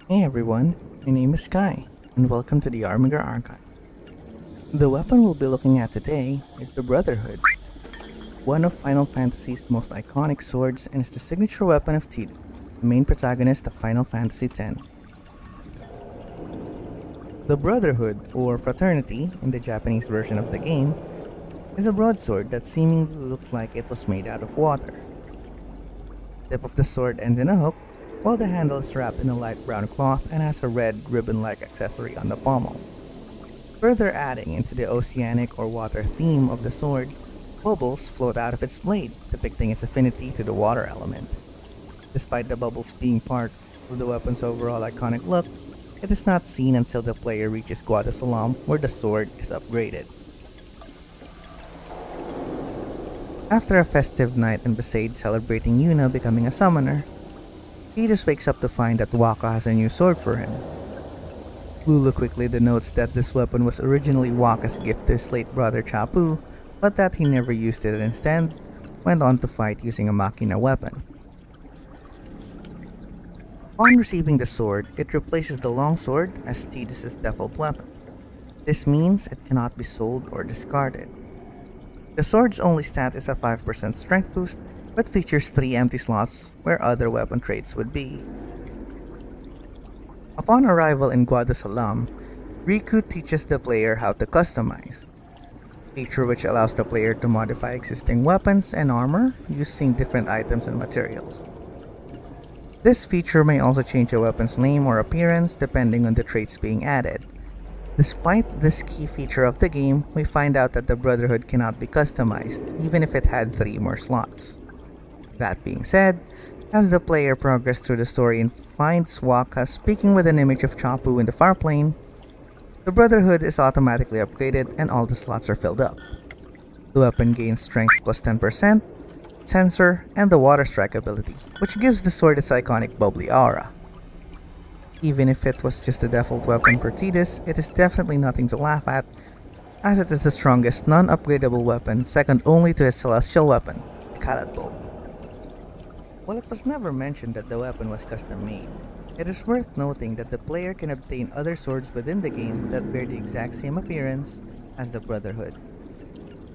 Hey everyone, my name is Sky, and welcome to the Armiger Archive. The weapon we'll be looking at today is the Brotherhood, one of Final Fantasy's most iconic swords and is the signature weapon of Tidus, the main protagonist of Final Fantasy X. The Brotherhood, or Fraternity in the Japanese version of the game, is a broadsword that seemingly looks like it was made out of water. The tip of the sword ends in a hook, while the handle is wrapped in a light brown cloth and has a red ribbon-like accessory on the pommel. Further adding into the oceanic or water theme of the sword, bubbles float out of its blade, depicting its affinity to the water element. Despite the bubbles being part of the weapon's overall iconic look, it is not seen until the player reaches Guadasalam, where the sword is upgraded. After a festive night in Besaid celebrating Yuna becoming a summoner, Tidus wakes up to find that Wakka has a new sword for him. Lulu quickly denotes that this weapon was originally Wakka's gift to his late brother Chapu, but that he never used it and instead went on to fight using a Machina weapon. Upon receiving the sword, it replaces the longsword as Tidus' default weapon. This means it cannot be sold or discarded. The sword's only stat is a 5% strength boost, but features 3 empty slots where other weapon traits would be. Upon arrival in Guadasalam, Riku teaches the player how to customize, a feature which allows the player to modify existing weapons and armor using different items and materials. This feature may also change a weapon's name or appearance depending on the traits being added. Despite this key feature of the game, we find out that the Brotherhood cannot be customized, even if it had 3 more slots. That being said, as the player progresses through the story and finds Wakka speaking with an image of Chapu in the far plane, the Brotherhood is automatically upgraded and all the slots are filled up. The weapon gains strength plus 10%, sensor, and the water strike ability, which gives the sword its iconic bubbly aura. Even if it was just a default weapon for Tidus, it is definitely nothing to laugh at, as it is the strongest non-upgradable weapon, second only to his celestial weapon, Caladbul. While it was never mentioned that the weapon was custom made, it is worth noting that the player can obtain other swords within the game that bear the exact same appearance as the Brotherhood.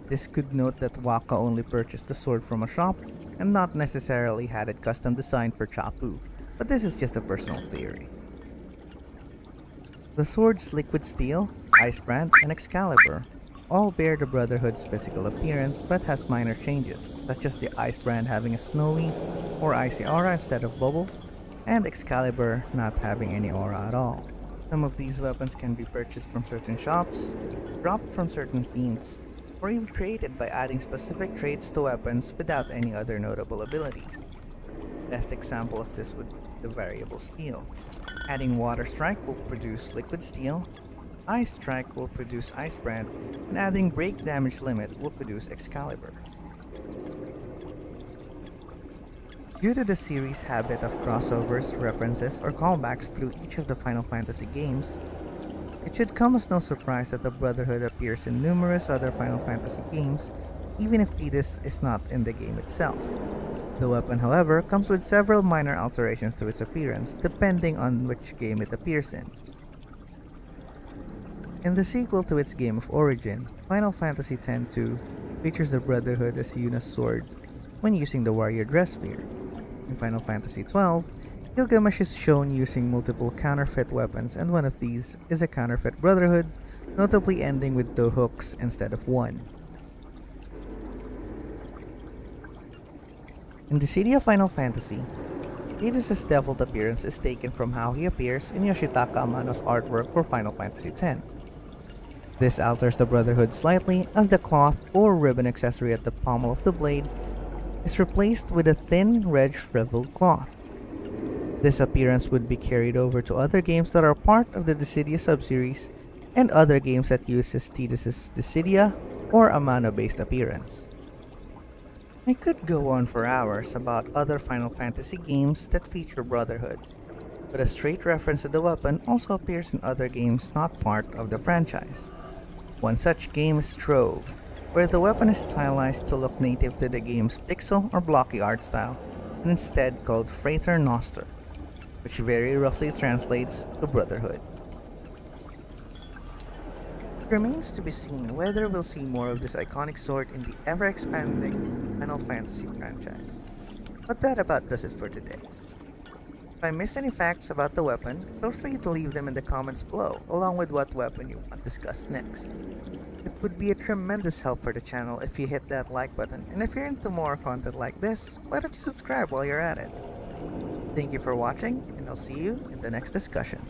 This could note that Wakka only purchased the sword from a shop and not necessarily had it custom designed for Chapu, but this is just a personal theory. The swords Liquid Steel, Icebrand, and Excalibur all bear the Brotherhood's physical appearance but has minor changes, such as the Icebrand having a snowy or icy aura instead of bubbles, and Excalibur not having any aura at all. Some of these weapons can be purchased from certain shops, dropped from certain fiends, or even created by adding specific traits to weapons without any other notable abilities. Best example of this would be the variable steel. Adding Water Strike will produce Liquid Steel, Ice Strike will produce Icebrand, and adding Break Damage Limit will produce Excalibur. Due to the series' habit of crossovers, references, or callbacks through each of the Final Fantasy games, it should come as no surprise that the Brotherhood appears in numerous other Final Fantasy games, even if Tidus is not in the game itself. The weapon, however, comes with several minor alterations to its appearance, depending on which game it appears in. In the sequel to its game of origin, Final Fantasy X-2 features the Brotherhood as Yuna's sword when using the warrior dress sphere. In Final Fantasy XII, Gilgamesh is shown using multiple counterfeit weapons, and one of these is a counterfeit Brotherhood, notably ending with 2 hooks instead of 1. In the city of Final Fantasy, Tidus' default appearance is taken from how he appears in Yoshitaka Amano's artwork for Final Fantasy X. This alters the Brotherhood slightly, as the cloth or ribbon accessory at the pommel of the blade is replaced with a thin, red shriveled cloth. This appearance would be carried over to other games that are part of the Dissidia subseries and other games that uses Tidus' Dissidia or Amano-based appearance. I could go on for hours about other Final Fantasy games that feature Brotherhood, but a straight reference to the weapon also appears in other games not part of the franchise. One such game is Trove, where the weapon is stylized to look native to the game's pixel or blocky art style, and instead called Freighter Noster. which very roughly translates to Brotherhood. It remains to be seen whether we'll see more of this iconic sword in the ever-expanding Final Fantasy franchise. But that about does it for today. If I missed any facts about the weapon, feel free to leave them in the comments below, along with what weapon you want discussed next. It would be a tremendous help for the channel if you hit that like button, and if you're into more content like this, why don't you subscribe while you're at it? Thank you for watching, and I'll see you in the next discussion.